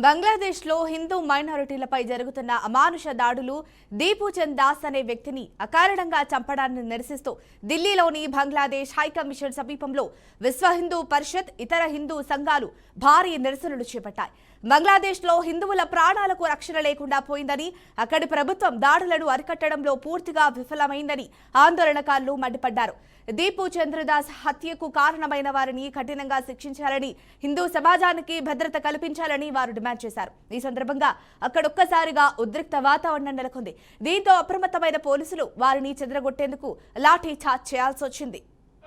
బంగ్లాదేశ్లో హిందూ మైనారిటీలపై జరుగుతున్న అమానుష దాడులు దీపుచంద్ దాస్ అనే వ్యక్తిని అకారణంగా చంపడాన్ని నిరసిస్తూ ఢిల్లీలోని బంగ్లాదేశ్ హైకమిషన్ సమీపంలో విశ్వ హిందూ పరిషత్ ఇతర హిందూ సంఘాలు భారీ నిరసనలు చేపట్టాయి. బంగ్లాదేశ్లో హిందువుల ప్రాణాలకు రక్షణ లేకుండా పోయిందని, అక్కడి ప్రభుత్వం దాడులను అరికట్టడంలో పూర్తిగా విఫలమైందని ఆందోళనకారులు మండిపడ్డారు. దీపు చంద్రదాస్ హత్యకు కారణమైన వారిని కఠినంగా శిక్షించాలని, హిందూ సమాజానికి భద్రత కల్పించాలని వారు డిమాండ్ చేశారు. ఈ సందర్భంగా అక్కడొక్కసారిగా ఉద్రిక్త వాతావరణం నెలకొంది. దీంతో అప్రమత్తమైన పోలీసులు వారిని చెదరగొట్టేందుకు లాఠీ చార్జ్ చేయాల్సి వచ్చింది.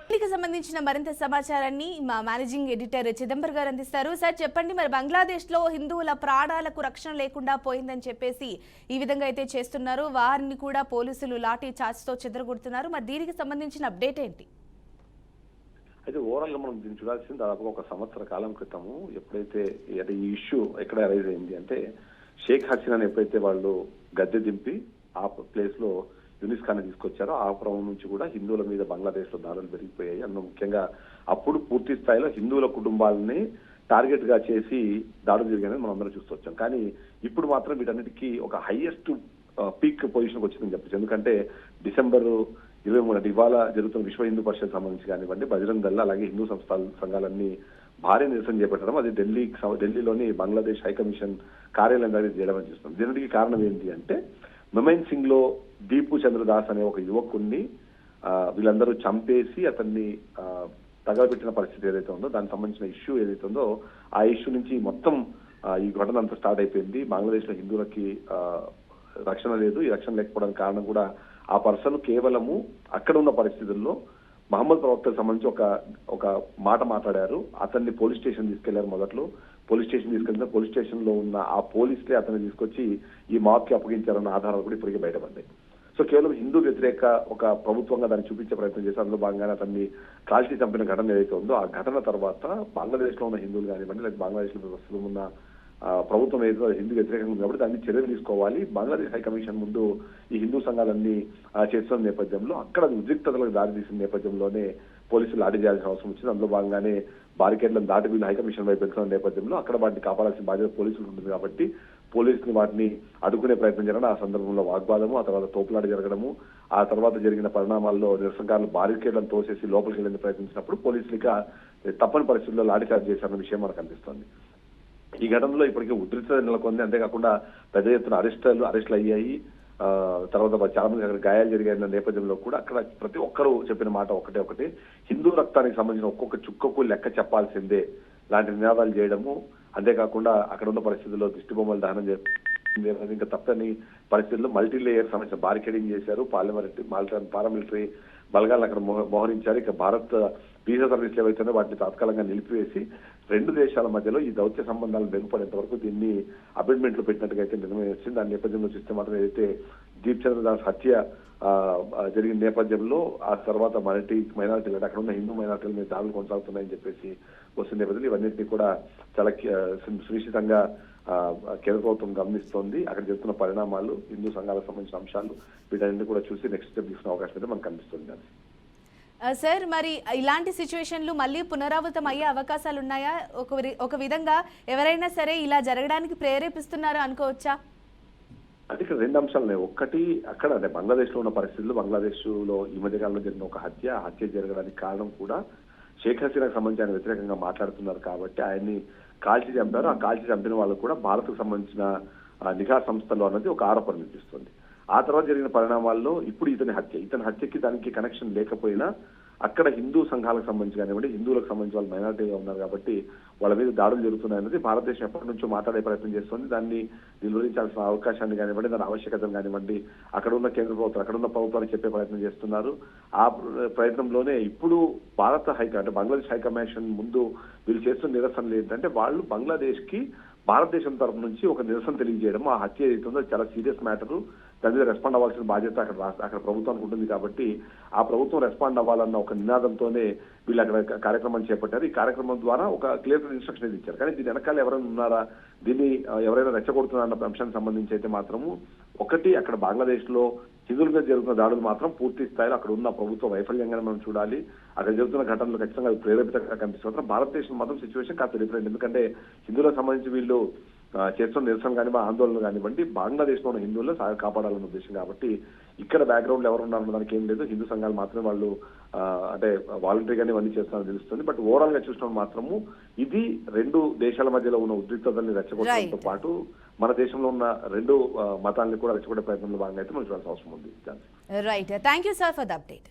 దీనికి సంబంధించిన మరింత సమాచారాన్ని మా మేనేజింగ్ ఎడిటర్ చిదంబర్ గారు అందిస్తారు. సార్ చెప్పండి, మరి బంగ్లాదేశ్లో హిందువుల ప్రాణాలకు రక్షణ లేకుండా పోయిందని చెప్పేసి ఈ విధంగా అయితే చేస్తున్నారు, వారిని కూడా పోలీసులు లాఠీ చార్జ్తో చెదరగొడుతున్నారు. మరి దీనికి సంబంధించిన అప్డేట్ ఏంటి? అయితే ఓవరాల్ గా మనం దీన్ని చూడాల్సింది దాదాపు ఒక సంవత్సర కాలం క్రితము ఎప్పుడైతే ఈ ఇష్యూ ఎక్కడ అరైజ్ అయింది అంటే, షేక్ హసీనాని ఎప్పుడైతే వాళ్ళు గద్దె దింపి ఆ ప్లేస్ లో యూనిస్ ఖాన్ తీసుకొచ్చారో ఆ క్రమం నుంచి కూడా హిందువుల మీద బంగ్లాదేశ్ లో దాడులు పెరిగిపోయాయి. అందులో ముఖ్యంగా అప్పుడు పూర్తి స్థాయిలో హిందువుల కుటుంబాలని టార్గెట్ గా చేసి దాడులు జరిగాయని మనం అందరం చూస్తూ వచ్చాం. కానీ ఇప్పుడు మాత్రం వీటన్నిటికీ ఒక హైయెస్ట్ పీక్ పొజిషన్ వచ్చిందని చెప్పచ్చు. ఎందుకంటే డిసెంబర్ 23 ఇవాళ జరుగుతున్న విశ్వ హిందూ పరిషత్ సంబంధించి కానివ్వండి, బజరంగ్ దళ్ అలాగే హిందూ సంఘాలన్నీ భారీ నిరసన చేపట్టడం, అది ఢిల్లీలోని బంగ్లాదేశ్ హైకమిషన్ కార్యాలయం దగ్గర చేయడం అని చూస్తాం. దీనికి కారణం ఏంటి అంటే, మొమైన్ సింగ్ లో దీపు చంద్రదాస్ అనే ఒక యువకుడిని వీళ్ళందరూ చంపేసి అతన్ని తగలబెట్టిన పరిస్థితి ఏదైతే ఉందో, దానికి సంబంధించిన ఇష్యూ ఏదైతే ఉందో, ఆ ఇష్యూ నుంచి మొత్తం ఈ ఘటన అంతా స్టార్ట్ అయిపోయింది. బంగ్లాదేశ్ లో హిందువులకి రక్షణ లేదు. ఈ రక్షణ లేకపోవడానికి కారణం కూడా ఆ పర్సన్ కేవలము అక్కడ ఉన్న పరిస్థితుల్లో మహమ్మద్ ప్రవక్తకు సంబంధించి ఒక మాట మాట్లాడారు. అతన్ని పోలీస్ స్టేషన్ తీసుకెళ్లారు. మొదట్లో పోలీస్ స్టేషన్ తీసుకెళ్తే పోలీస్ స్టేషన్ లో ఉన్న ఆ పోలీసులే అతన్ని తీసుకొచ్చి ఈ మాబ్కి అప్పగించారన్న ఆధారాలు కూడా ఇప్పటికే బయటపడ్డాయి. సో కేవలం హిందూ వ్యతిరేక ఒక ప్రభుత్వంగా దాన్ని చూపించే ప్రయత్నం చేశారు. అందులో భాగంగానే అతన్ని కాల్చి చంపిన ఘటన ఏదైతే ఉందో, ఆ ఘటన తర్వాత బంగ్లాదేశ్ లో ఉన్న హిందువులు కానివ్వండి, లేదా బంగ్లాదేశ్ లో ప్రస్తుతం ఉన్న ప్రభుత్వం ఏదో హిందూ వ్యతిరేకంగా ఉంది కాబట్టి దాన్ని చర్యలు తీసుకోవాలి, బంగ్లాదేశ్ హైకమిషన్ ముందు ఈ హిందూ సంఘాలన్నీ చేస్తున్న నేపథ్యంలో అక్కడ ఉద్రిక్తతలకు దారితీసిన నేపథ్యంలోనే పోలీసులు లాఠీ చేయాల్సిన అవసరం వచ్చింది. అందులో భాగంగానే బారికేడ్లను దాటి వీళ్ళు హైకమిషన్ వైపు వెళ్తున్న నేపథ్యంలో అక్కడ వాటిని కాపాడాల్సిన బాధ్యత పోలీసులు ఉంటుంది కాబట్టి పోలీసులు వాటిని అడ్డుకునే ప్రయత్నం జరగడం, ఆ సందర్భంలో వాగ్వాదము, ఆ తర్వాత తోపులాట జరగడము, ఆ తర్వాత జరిగిన పరిణామాల్లో నిరసనకారులు బారికేడ్లను తోసేసి లోపలికి వెళ్లేందుకు ప్రయత్నించినప్పుడు పోలీసులు తప్పని పరిస్థితుల్లో లాఠీ చార్జ్ చేశారన్న విషయం మనకు అనిపిస్తోంది. ఈ ఘటనలో ఇప్పటికే ఉద్రిక్తత నెలకొంది. అంతేకాకుండా పెద్ద ఎత్తున అరెస్టులు అయ్యాయి. తర్వాత చాలా మంది అక్కడ గాయాలు జరిగాయన్న నేపథ్యంలో కూడా అక్కడ ప్రతి ఒక్కరూ చెప్పిన మాట ఒకటే, హిందూ రక్తానికి సంబంధించిన ఒక్కొక్క చుక్కకు లెక్క చెప్పాల్సిందే లాంటి నినాదాలు చేయడము, అంతేకాకుండా అక్కడ ఉన్న పరిస్థితుల్లో దిష్టి బొమ్మలు దహనం చేయాలి, ఇంకా తప్పని పరిస్థితుల్లో మల్టీ లేయర్ సమస్య బారికేడింగ్ చేశారు. పారామిలిటరీ బలగాలను అక్కడ మోహరించారు. ఇక భారత్ వీసా సర్వీసులు ఏవైతే వాటిని తాత్కాలికంగా నిలిపివేసి రెండు దేశాల మధ్యలో ఈ దౌత్య సంబంధాలు మెరుగుపడేంత వరకు దీన్ని అబెండ్మెంట్లు పెట్టినట్టుగా అయితే నిర్ణయం వచ్చింది. దాని నేపథ్యంలో చూస్తే మాత్రం ఏదైతే దీప్ చంద్రదాస్ హత్య జరిగిన నేపథ్యంలో ఆ తర్వాత మైనారిటీలు అక్కడ ఉన్న హిందూ మైనారిటీల మీద దాడులు కొనసాగుతున్నాయని చెప్పేసి వస్తున్న నేపథ్యంలో ఇవన్నింటినీ కూడా చాలా సునిశ్చితంగా కేంద్ర ప్రభుత్వం గమనిస్తోంది. అక్కడ జరుగుతున్న పరిణామాలు, హిందూ సంఘాలకు సంబంధించిన అంశాలు వీటన్నింటినీ కూడా చూసి నెక్స్ట్ స్టెప్ తీసుకునే అవకాశం అయితే మనకు కనిపిస్తుంది. సార్, మరి ఇలాంటి సిచ్యువేషన్లు మళ్ళీ పునరావృతం అయ్యే అవకాశాలు ఉన్నాయా? ఒక విధంగా ఎవరైనా సరే ఇలా జరగడానికి ప్రేరేపిస్తున్నారు అనుకోవచ్చా? అంటే ఇక్కడ రెండు అంశాలు ఉన్నాయి. ఒక్కటి, అక్కడ అంటే బంగ్లాదేశ్ లో ఉన్న పరిస్థితులు, బంగ్లాదేశ్ లో ఈ మధ్యకాలంలో జరిగిన ఒక హత్య జరగడానికి కారణం కూడా షేక్ హసీనాకు సంబంధించి ఆయన వ్యతిరేకంగా మాట్లాడుతున్నారు కాబట్టి ఆయన్ని కాల్చి చంపారు. ఆ కాల్చి చంపిన వాళ్ళు కూడా భారత్ కు సంబంధించిన నిఘా సంస్థలు అన్నది ఒక ఆరోపణ వినిపిస్తుంది. ఆ తర్వాత జరిగిన పరిణామాల్లో ఇప్పుడు ఇతని హత్యకి దానికి కనెక్షన్ లేకపోయినా అక్కడ హిందూ సంఘాలకు సంబంధించి కానివ్వండి, హిందువులకు సంబంధించి వాళ్ళు మైనారిటీగా ఉన్నారు కాబట్టి వాళ్ళ మీద దాడులు జరుగుతున్నాయన్నది భారతదేశం ఎప్పటి నుంచో మాట్లాడే ప్రయత్నం చేస్తుంది. దాన్ని నిలువరించాల్సిన అవకాశాన్ని కానివ్వండి, దాని ఆవశ్యకతను కానివ్వండి అక్కడ ఉన్న కేంద్ర ప్రభుత్వం, అక్కడ ఉన్న ప్రభుత్వాలు చెప్పే ప్రయత్నం చేస్తున్నారు. ఆ ప్రయత్నంలోనే ఇప్పుడు అంటే బంగ్లాదేశ్ హైకమిషన్ ముందు వీళ్ళు చేస్తున్న నిరసనలు ఏంటంటే, వాళ్ళు బంగ్లాదేశ్ కి భారతదేశం తరఫు నుంచి ఒక నిరసన తెలియజేయడం, ఆ హత్య ఏదైతుందో చాలా సీరియస్ మ్యాటర్, దాని మీద రెస్పాండ్ అవ్వాల్సిన బాధ్యత అక్కడ ప్రభుత్వానికి ఉంటుంది కాబట్టి ఆ ప్రభుత్వం రెస్పాండ్ అవ్వాలన్న ఒక నినాదంతోనే వీళ్ళు అక్కడ కార్యక్రమాన్ని చేపట్టారు. ఈ కార్యక్రమం ద్వారా ఒక క్లియర్ ఇన్స్ట్రక్షన్ ఇచ్చారు. కానీ దీని వెనకాల ఎవరైనా ఉన్నారా, దీన్ని ఎవరైనా రెచ్చగొడుతున్నారన్న అంశానికి సంబంధించి అయితే మాత్రము ఒకటి, అక్కడ బంగ్లాదేశ్ లో హిందువుల మీద జరుగుతున్న దాడులు మాత్రం పూర్తి స్థాయిలో అక్కడ ఉన్న ప్రభుత్వ వైఫల్యంగానే మనం చూడాలి. అక్కడ జరుగుతున్న ఘటనలు ఖచ్చితంగా ప్రేరేపితంగా కనిపిస్తుంది. భారతదేశం మాత్రం సిచ్యువేషన్ కాస్త డిఫరెంట్. ఎందుకంటే హిందువులకు సంబంధించి వీళ్ళు చేస్తున్న నిరసన కానివ్వండి ఆందోళన కానివ్వండి బంగ్లాదేశ్లో ఉన్న హిందువుల్లో కాపాడాలన్న ఉద్దేశం కాబట్టి ఇక్కడ బ్యాక్గ్రౌండ్ ఎవరు ఉన్నారన్న దానికి ఏం లేదు. హిందూ సంఘాలు మాత్రమే వాళ్ళు అంటే వాలంటరీగానే ఇవన్నీ చేస్తారని తెలుస్తుంది. బట్ ఓవరాల్ గా చూసినప్పుడు మాత్రము ఇది రెండు దేశాల మధ్యలో ఉన్న ఉద్రిక్తతల్ని రెచ్చగొట్టడంతో పాటు మన దేశంలో ఉన్న రెండు మతాలను కూడా రెచ్చగొట్టే ప్రయత్నంలో భాగంగా అయితే మనం చూడాల్సిన అవసరం ఉంది. Right, thank you sir for the update.